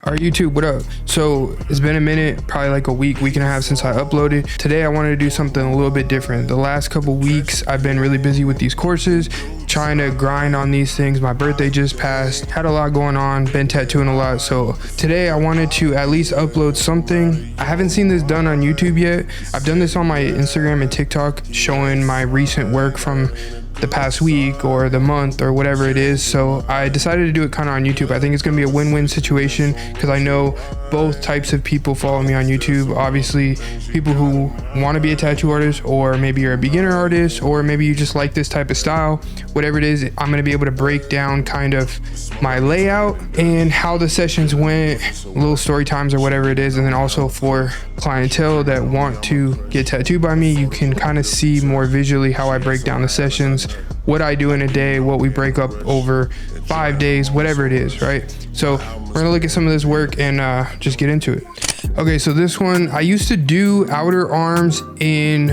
All right, YouTube, what up? So it's been a minute, probably like a week and a half since I uploaded. Today I wanted to do something a little bit different. The last couple weeks I've been really busy with these courses, trying to grind on these things. My birthday just passed, had a lot going on, been tattooing a lot. So today I wanted to at least upload something. I haven't seen this done on YouTube yet. I've done this on my Instagram and TikTok, showing my recent work from the past week or the month or whatever it is. So I decided to do it kind of on YouTube. I think it's gonna be a win-win situation because I know both types of people follow me on YouTube. Obviously, people who want to be a tattoo artist, or maybe you're a beginner artist, or maybe you just like this type of style. Whatever it is, I'm gonna be able to break down kind of my layout and how the sessions went, little story times or whatever it is. And then also for clientele that want to get tattooed by me, you can kind of see more visually how I break down the sessions, what I do in a day, what we break up over 5 days, whatever it is, right? So we're gonna look at some of this work and just get into it. Okay, so this one, I used to do outer arms in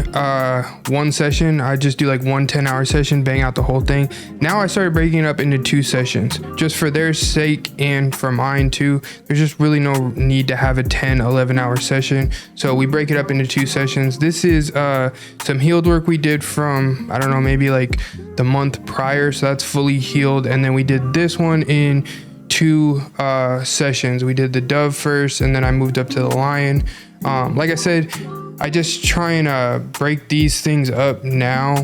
one session. I just do like one 10-hour session, bang out the whole thing. Now I started breaking it up into 2 sessions, just for their sake and for mine too. There's just really no need to have a 10-11-hour session. So we break it up into 2 sessions. This is some healed work we did from, I don't know, maybe like the month prior. So that's fully healed. And then we did this one in 2 sessions. We did the dove first, and then I moved up to the lion. Like I said, I just try and break these things up now,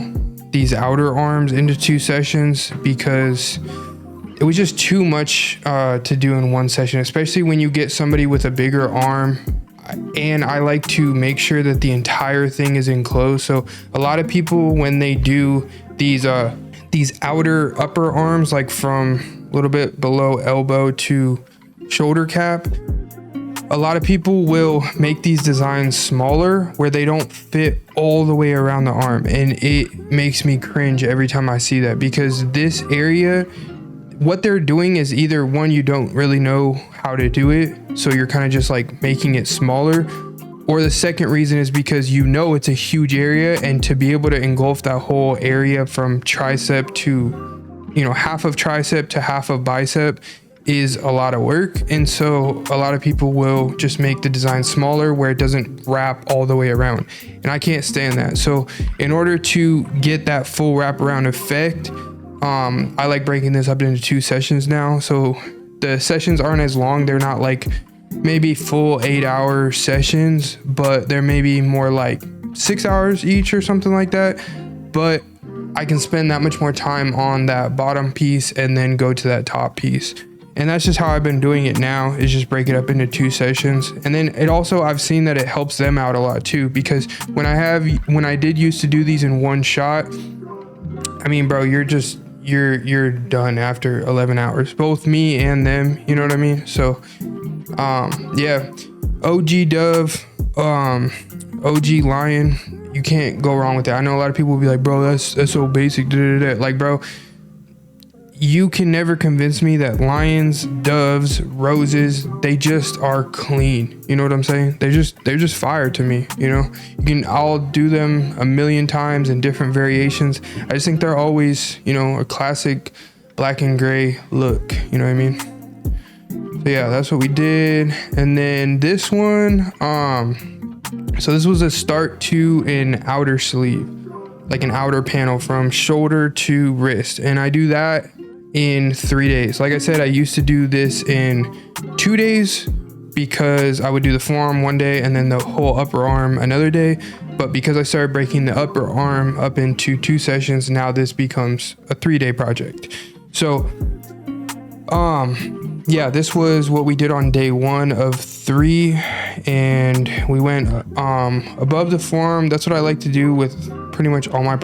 these outer arms, into 2 sessions, because it was just too much to do in one session, especially when you get somebody with a bigger arm. And I like to make sure that the entire thing is enclosed. So a lot of people, when they do these outer upper arms, like from a little bit below elbow to shoulder cap, a lot of people will make these designs smaller where they don't fit all the way around the arm, and it makes me cringe every time I see that, because this area, what they're doing is either one, you don't really know how to do it, so you're kind of just like making it smaller, or the second reason is because you know it's a huge area, and to be able to engulf that whole area from tricep to, you know, half of tricep to half of bicep is a lot of work. And so a lot of people will just make the design smaller where it doesn't wrap all the way around, and I can't stand that. So in order to get that full wraparound effect, I like breaking this up into 2 sessions now. So the sessions aren't as long. They're not like maybe full 8-hour sessions, but they're maybe more like 6 hours each or something like that. But I can spend that much more time on that bottom piece and then go to that top piece. And that's just how I've been doing it now, is just break it up into 2 sessions. And then it also, I've seen that it helps them out a lot too, because when I did used to do these in one shot, I mean, bro, you're done after 11 hours, both me and them, you know what I mean? So yeah, OG dove, OG lion, you can't go wrong with that. I know a lot of people will be like, bro, that's so basic. Like, bro, you can never convince me that lions, doves, roses, they just are clean. You know what I'm saying? They're just fire to me. You know, I'll do them a million times in different variations. I just think they're always, you know, a classic black and gray look. You know what I mean? So yeah, that's what we did. And then this one, so this was a start to an outer sleeve, like an outer panel from shoulder to wrist. And I do that in 3 days. Like I said, I used to do this in 2 days, because I would do the forearm one day and then the whole upper arm another day. But because I started breaking the upper arm up into 2 sessions, now this becomes a 3-day project. So yeah, this was what we did on day 1 of 3, and we went above the forearm. That's what I like to do with pretty much all my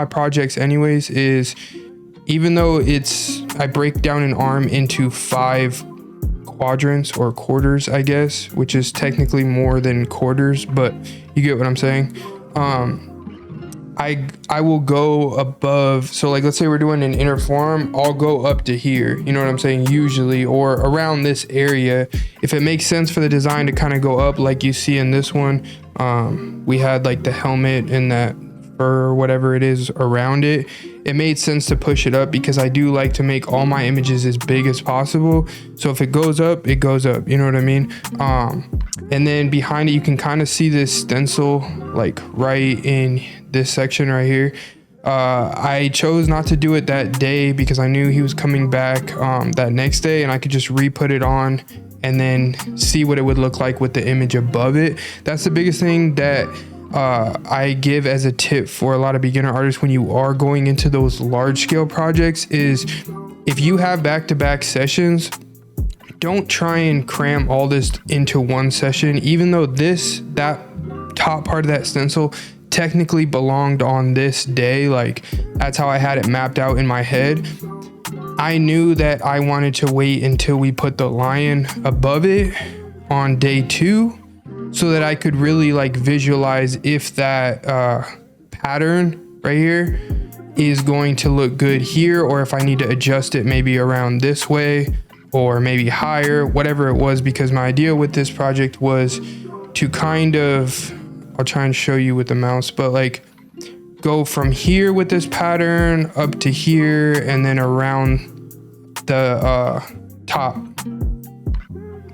projects anyways, is even though I break down an arm into 5 quadrants or quarters, I guess, which is technically more than quarters, but you get what I'm saying. I will go above, so like let's say we're doing an inner forearm, I'll go up to here, you know what I'm saying, usually, or around this area. If it makes sense for the design to kind of go up, like you see in this one, we had like the helmet and that or whatever it is around it, it made sense to push it up because I do like to make all my images as big as possible. So if it goes up, it goes up, you know what I mean? And then behind it, you can kind of see this stencil like right in this section right here. I chose not to do it that day because I knew he was coming back that next day, and I could just re-put it on and then see what it would look like with the image above it. That's the biggest thing that I give as a tip for a lot of beginner artists when you are going into those large scale projects is if you have back-to-back sessions, don't try and cram all this into one session, even though that top part of that stencil technically belonged on this day. Like that's how I had it mapped out in my head. I knew that I wanted to wait until we put the lion above it on day 2 so that I could really like visualize if that pattern right here is going to look good here, or if I need to adjust it maybe around this way or maybe higher, whatever it was, because my idea with this project was to kind of, I'll try and show you with the mouse, but like go from here with this pattern up to here and then around the top,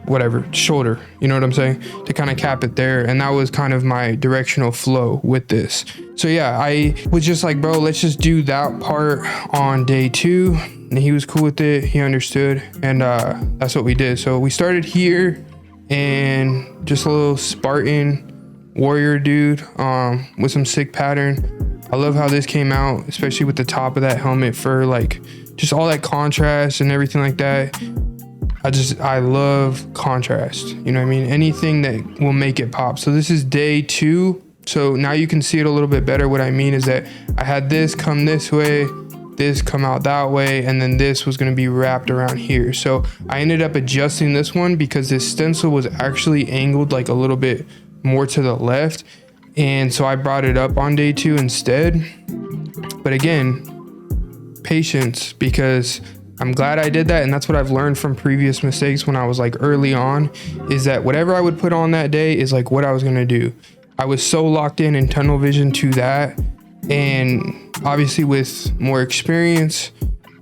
whatever, shoulder, you know what I'm saying, to kind of cap it there. And that was kind of my directional flow with this. So yeah, I was just like, bro, let's just do that part on day 2. And he was cool with it, he understood, and that's what we did. So we started here and just a little Spartan warrior dude with some sick pattern. I love how this came out, especially with the top of that helmet for like just all that contrast and everything like that. I love contrast, you know what I mean? Anything that will make it pop. So this is day 2. So now you can see it a little bit better. What I mean is that I had this come this way, this come out that way, and then this was going to be wrapped around here. So I ended up adjusting this one because this stencil was actually angled like a little bit more to the left. And so I brought it up on day 2 instead. But again, patience, because I'm glad I did that. And that's what I've learned from previous mistakes when I was like early on, is that whatever I would put on that day is like what I was going to do. I was so locked in tunnel vision to that. And obviously with more experience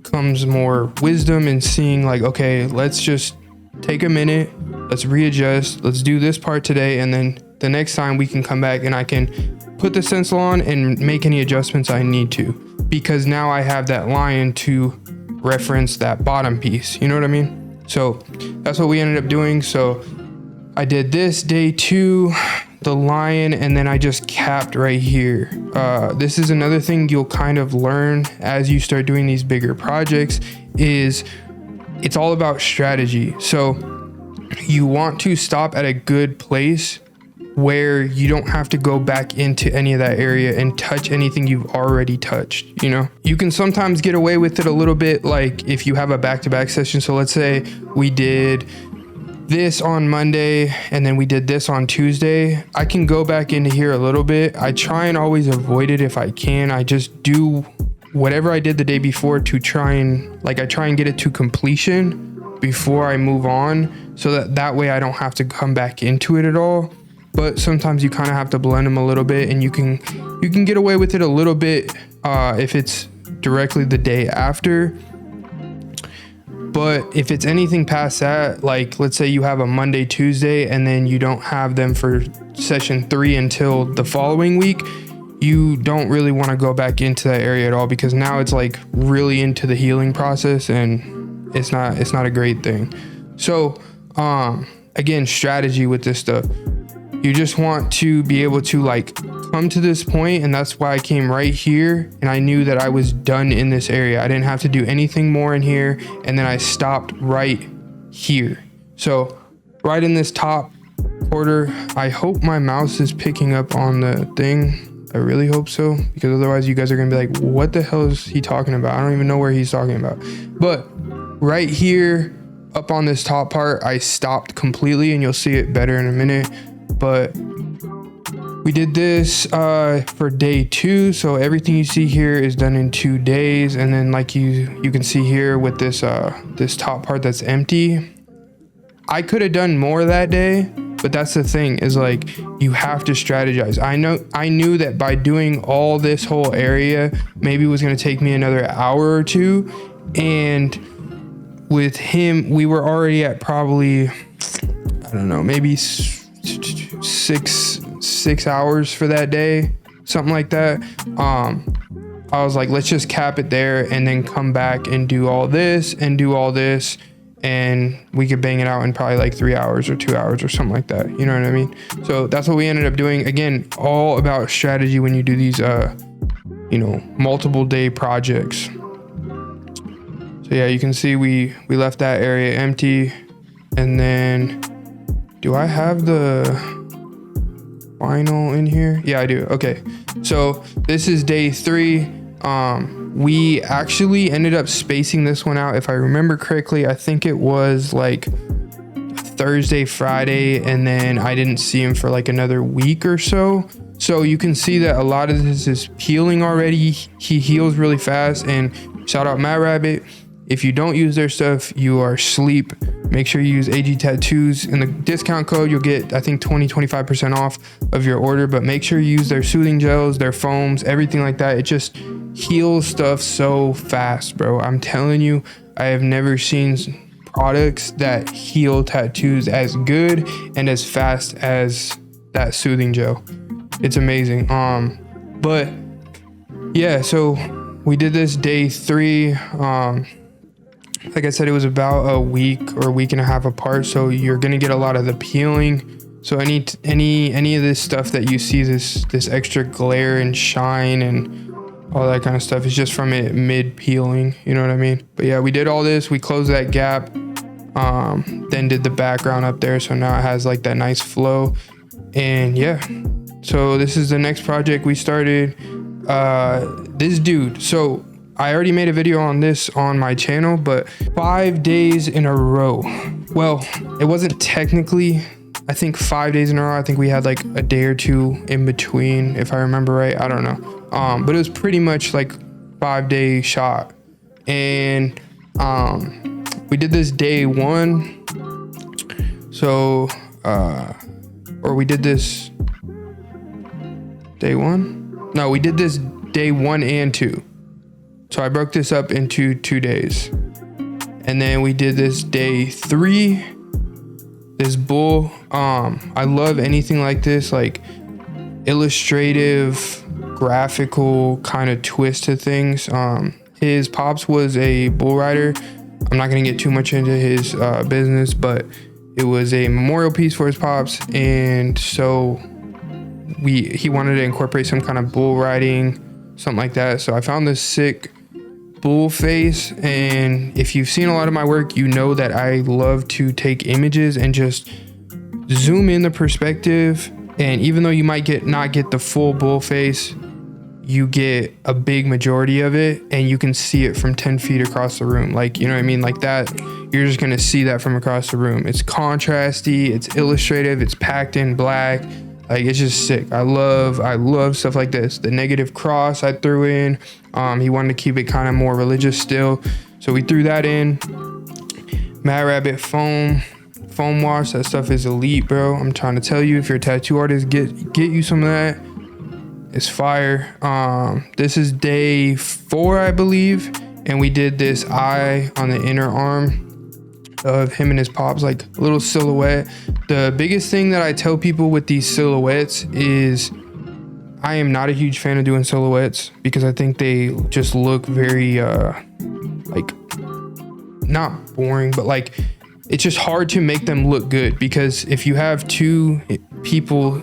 comes more wisdom and seeing like, okay, let's just take a minute, let's readjust, let's do this part today. And then the next time we can come back and I can put the stencil on and make any adjustments I need to, because now I have that lion to reference that bottom piece, you know what I mean? So that's what we ended up doing. So I did this day 2, the lion, and then I just capped right here. This is another thing you'll kind of learn as you start doing these bigger projects, is it's all about strategy. So you want to stop at a good place where you don't have to go back into any of that area and touch anything you've already touched. You know, you can sometimes get away with it a little bit, like if you have a back-to-back session. So let's say we did this on Monday and then we did this on Tuesday. I can go back into here a little bit. I try and always avoid it if I can. I just do whatever I did the day before to try and get it to completion before I move on, so that way I don't have to come back into it at all. But sometimes you kind of have to blend them a little bit, and you can get away with it a little bit if it's directly the day after. But if it's anything past that, like let's say you have a Monday, Tuesday, and then you don't have them for session 3 until the following week, you don't really want to go back into that area at all, because now it's like really into the healing process, and it's not a great thing. So again, strategy with this stuff. You just want to be able to like come to this point, and that's why I came right here, and I knew that I was done in this area. I didn't have to do anything more in here, and then I stopped right here. So right in this top quarter, I hope my mouse is picking up on the thing. I really hope so, because otherwise you guys are gonna be like, what the hell is he talking about? I don't even know where he's talking about. But right here up on this top part, I stopped completely, and you'll see it better in a minute. But we did this for day 2, so everything you see here is done in 2 days. And then like you can see here with this this top part that's empty, I could have done more that day, But that's the thing, is like, you have to strategize. I knew that by doing all this whole area, maybe it was going to take me another hour or two. And with him, we were already at probably, I don't know, maybe 6 hours for that day, something like that. I was like, let's just cap it there and then come back and do all this and do all this, and we could bang it out in probably like 3 hours or 2 hours or something like that. You know what I mean? So that's what we ended up doing. Again, all about strategy when you do these, multiple day projects. So yeah, you can see we left that area empty. And then, do I have the final in here? Yeah, I do. Okay. So this is day 3. We actually ended up spacing this one out. If I remember correctly, I think it was like Thursday, Friday, and then I didn't see him for like another week or so. So you can see that a lot of this is peeling already. He heals really fast, and shout out Mad Rabbit. If you don't use their stuff, you are sleep. Make sure you use AG Tattoos. In the discount code, you'll get, I think, 20-25% off of your order. But make sure you use their soothing gels, their foams, everything like that. It just heals stuff so fast, bro. I'm telling you, I have never seen products that heal tattoos as good and as fast as that soothing gel. It's amazing. But yeah, so we did this day 3. Like I said, it was about a week or a week and a half apart, so you're gonna get a lot of the peeling. So any of this stuff that you see, this extra glare and shine and all that kind of stuff, is just from it mid peeling. You know what I mean? But yeah, we did all this. We closed that gap, then did the background up there, so now it has like that nice flow. And yeah, so this is the next project we started. This dude, so I already made a video on this on my channel, but 5 days in a row. Well, it wasn't technically, I think 5 days in a row. I think we had like a day or two in between, if I remember right. I don't know. But it was pretty much like 5-day shot. And we did this day 1. So, or we did this day 1? No, we did this day 1 and 2. So I broke this up into 2 days. And then we did this day 3, this bull. I love anything like this, like illustrative, graphical kind of twist to things. His pops was a bull rider. I'm not gonna get too much into his business, but it was a memorial piece for his pops. And so he wanted to incorporate some kind of bull riding, something like that. So I found this sick bull face, and if you've seen a lot of my work, you know that I love to take images and just zoom in the perspective. And even though you might not get the full bull face, you get a big majority of it, and you can see it from 10 feet across the room. Like, you know what I mean? Like that, you're just gonna see that from across the room. It's contrasty, it's illustrative, it's packed in black. Like, it's just sick. I love stuff like this. The negative cross I threw in. He wanted to keep it kind of more religious still, so we threw that in. Mad Rabbit foam wash. That stuff is elite, bro. I'm trying to tell you, if you're a tattoo artist, get you some of that. It's fire. This is day 4, I believe, and we did this eye on the inner arm of him and his pops, like a little silhouette. The biggest thing that I tell people with these silhouettes is I am not a huge fan of doing silhouettes, because I think they just look very like, not boring, but like it's just hard to make them look good, because if you have 2 people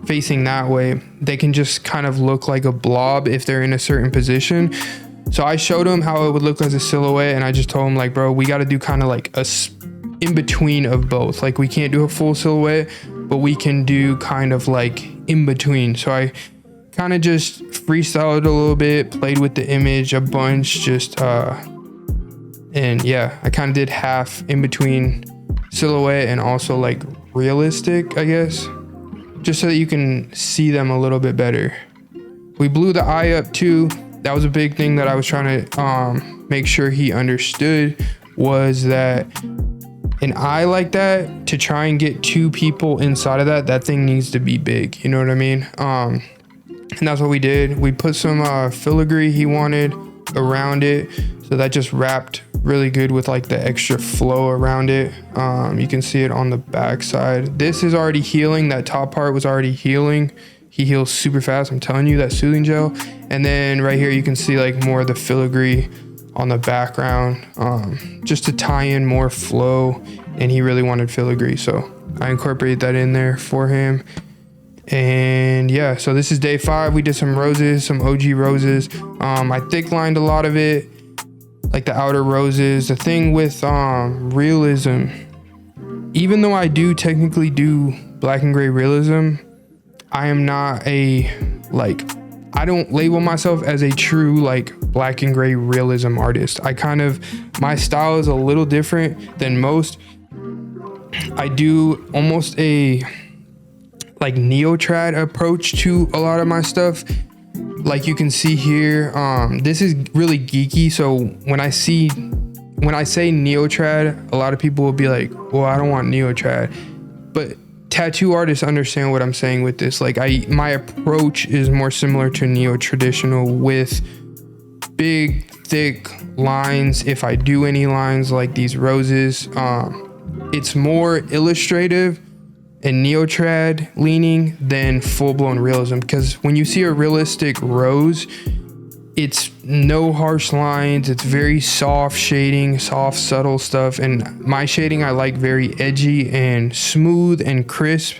facing that way, they can just kind of look like a blob if they're in a certain position. So I showed him how it would look as a silhouette, and I just told him, like, bro, we got to do kind of like a in between of both. Like, we can't do a full silhouette, but we can do kind of like in between. So I kind of just freestyled a little bit, played with the image a bunch, just and yeah, I kind of did half in between silhouette and also like realistic, I guess, just so that you can see them a little bit better. We blew the eye up too. That was a big thing that I was trying to make sure he understood, was that an eye like that, to try and get 2 people inside of that thing needs to be big, you know what I mean? And that's what we did. We put some filigree he wanted around it, so that just wrapped really good with like the extra flow around it. You can see it on the back side. This is already healing. That top part was already healing. He heals super fast, I'm telling you, that soothing gel. And then right here you can see like more of the filigree on the background, just to tie in more flow, and he really wanted filigree, so I incorporated that in there for him. And yeah, so this is day 5. We did some roses, some OG roses. I thick lined a lot of it, like the outer roses. The thing with realism, even though I do technically do black and gray realism, I am not I don't label myself as a true like black and gray realism artist. My style is a little different than most. I do almost a like neo-trad approach to a lot of my stuff. Like you can see here, this is really geeky. So when I say neo-trad, a lot of people will be like, well, I don't want neo-trad, but tattoo artists understand what I'm saying with this. Like my approach is more similar to neo-traditional with big, thick lines. If I do any lines like these roses, it's more illustrative and neo-trad leaning than full-blown realism, because when you see a realistic rose, it's no harsh lines. It's very soft shading, soft, subtle stuff. And my shading, I like very edgy and smooth and crisp,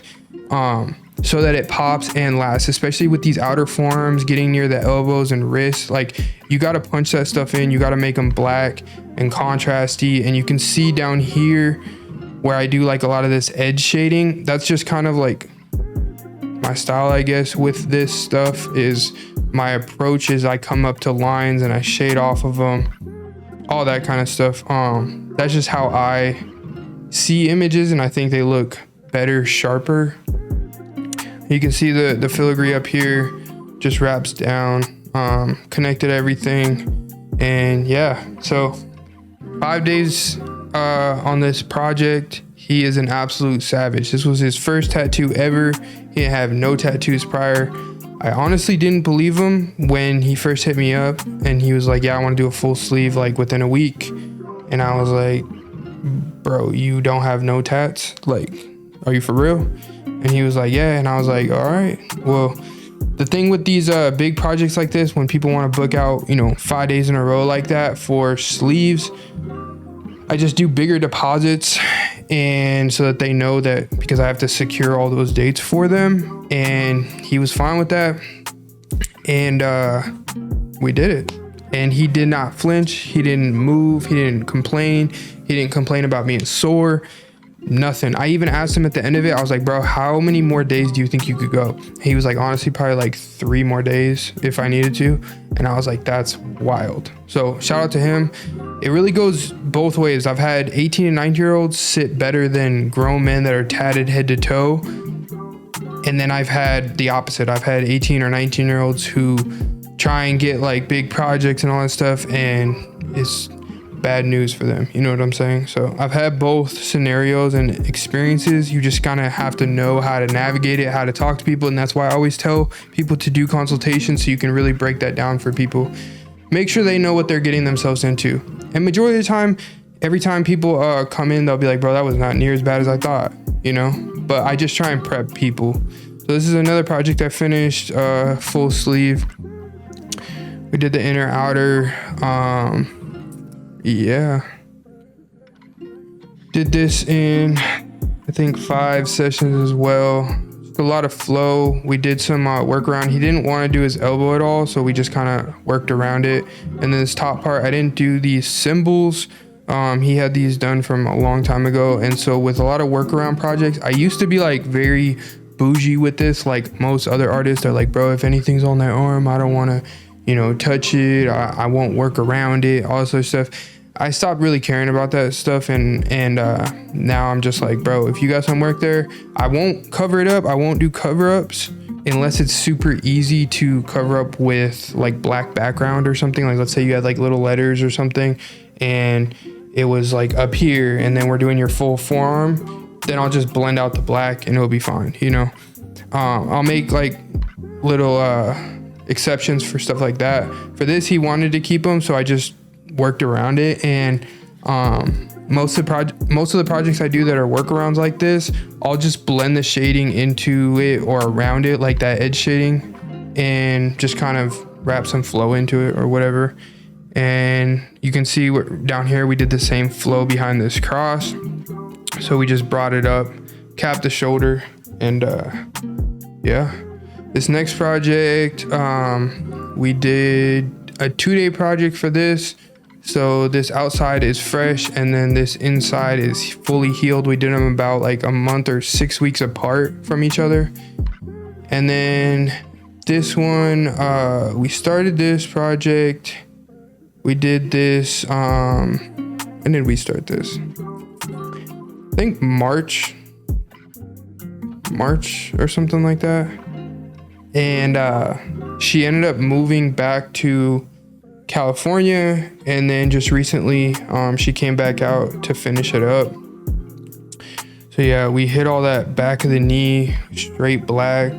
so that it pops and lasts, especially with these outer forms getting near the elbows and wrists. Like you got to punch that stuff in. You got to make them black and contrasty. And you can see down here where I do like a lot of this edge shading. That's just kind of like my style, I guess, with this stuff. Is my approach is I come up to lines and I shade off of them, all that kind of stuff. That's just how I see images, and I think they look better, sharper. You can see the filigree up here just wraps down, connected everything. And yeah, so 5 days on this project. He is an absolute savage. This was his first tattoo ever. He didn't have no tattoos prior. I honestly didn't believe him when he first hit me up and he was like, yeah, I want to do a full sleeve like within a week. And I was like, bro, you don't have no tats? Like, are you for real? And he was like, yeah. And I was like, all right. Well, the thing with these big projects like this, when people want to book out, 5 days in a row like that for sleeves, I just do bigger deposits, and so that they know that, because I have to secure all those dates for them. And he was fine with that, and we did it. And he did not flinch. He didn't move. He didn't complain. He didn't complain about being sore. Nothing. I even asked him at the end of it, I was like, bro, how many more days do you think you could go? He was like, honestly, probably like 3 more days if I needed to. And I was like, that's wild. So shout out to him. It really goes both ways. I've had 18 and 19-year-olds sit better than grown men that are tatted head to toe. And then I've had the opposite. I've had 18 or 19-year-olds who try and get like big projects and all that stuff, and it's bad news for them. You know what I'm saying? So I've had both scenarios and experiences. You just kind of have to know how to navigate it, how to talk to people. And that's why I always tell people to do consultations, so you can really break that down for people. Make sure they know what they're getting themselves into. And majority of the time, every time people come in, they'll be like, bro, that was not near as bad as I thought, but I just try and prep people. So this is another project I finished, full sleeve. We did the inner outer. Yeah, did this in I think 5 sessions as well. A lot of flow. We did some workaround. He didn't want to do his elbow at all, so we just kind of worked around it. And then this top part, I didn't do these symbols. He had these done from a long time ago. And so with a lot of workaround projects, I used to be like very bougie with this, like most other artists. They're like, bro, if anything's on that arm, I don't want to touch it. I won't work around it, all this other stuff. I stopped really caring about that stuff, and now I'm just like, bro, if you got some work there, I won't cover it up. I won't do cover-ups unless it's super easy to cover up with like black background or something. Like let's say you had like little letters or something, and it was like up here and then we're doing your full forearm, then I'll just blend out the black and it'll be fine, you know. I'll make like little exceptions for stuff like that. For this, he wanted to keep them, so I just worked around it. And most of the projects I do that are workarounds like this, I'll just blend the shading into it or around it, like that edge shading, and just kind of wrap some flow into it or whatever. And you can see down here we did the same flow behind this cross, so we just brought it up, capped the shoulder, and yeah. This next project, we did a 2-day project for this. So this outside is fresh and then this inside is fully healed. We did them about like a month or 6 weeks apart from each other. And then this one, we started this project. We did this, when did we start this? I think March or something like that. And she ended up moving back to California, and then just recently she came back out to finish it up. So yeah, we hit all that back of the knee straight black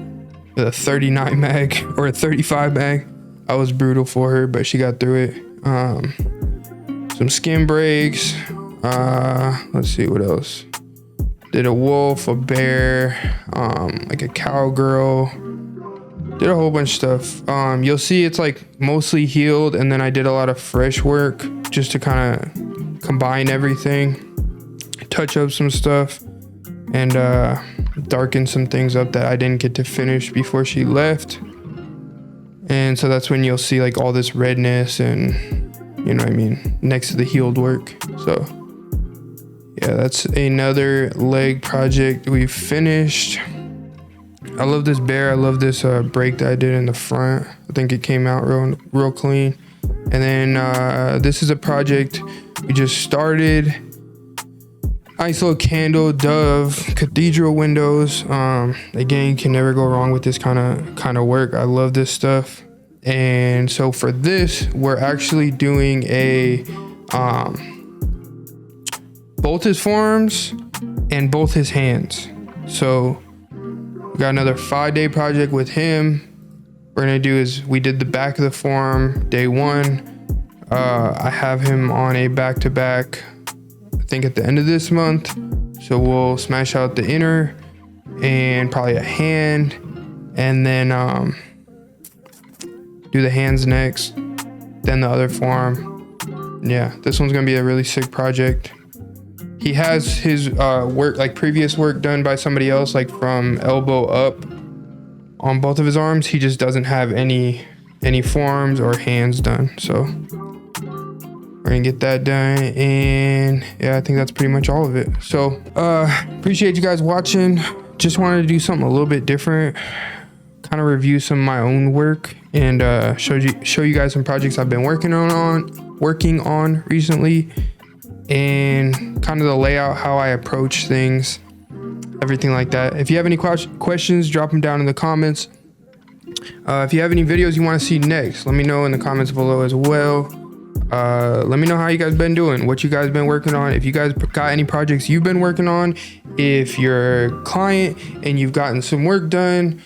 with a 39 mag or a 35 mag. I was brutal for her, but she got through it. Some skin breaks, let's see what else. Did a wolf, a bear, like a cowgirl. Did a whole bunch of stuff. You'll see it's like mostly healed, and then I did a lot of fresh work just to kind of combine everything, touch up some stuff, and darken some things up that I didn't get to finish before she left. And so that's when you'll see like all this redness and, you know what I mean, next to the healed work. So yeah, that's another leg project we finished. I love this bear. I love this break that I did in the front. I think it came out real clean. And then this is a project we just started. Nice little candle, dove, cathedral windows. Again, you can never go wrong with this kind of work. I love this stuff. And so for this, we're actually doing a both his forearms and both his hands. So we got another 5-day project with him. We're gonna do is we did the back of the forearm day 1. I have him on a back-to-back, I think at the end of this month. So we'll smash out the inner and probably a hand, and then do the hands next, then the other forearm. Yeah, this one's gonna be a really sick project. He has his work, like previous work done by somebody else, like from elbow up on both of his arms. He just doesn't have any forearms or hands done. So we're gonna get that done. And yeah, I think that's pretty much all of it. So appreciate you guys watching. Just wanted to do something a little bit different, kind of review some of my own work, and show you guys some projects I've been working on recently, and kind of the layout, how I approach things, everything like that. If you have any questions, drop them down in the comments. If you have any videos you want to see next, let me know in the comments below as well. Let me know how you guys been doing, what you guys been working on. If you guys got any projects you've been working on, if you're a client and you've gotten some work done,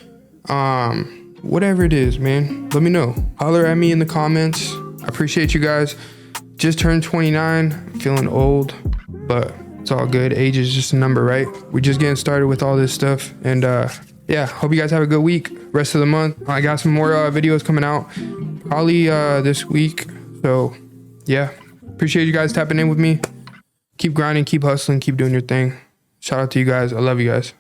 whatever it is, man, let me know. Holler at me in the comments. I appreciate you guys. Just turned 29, feeling old, but it's all good. Age is just a number, right? We're just getting started with all this stuff. And yeah, hope you guys have a good week, rest of the month. I got some more videos coming out probably this week. So yeah, appreciate you guys tapping in with me. Keep grinding, keep hustling, keep doing your thing. Shout out to you guys. I love you guys.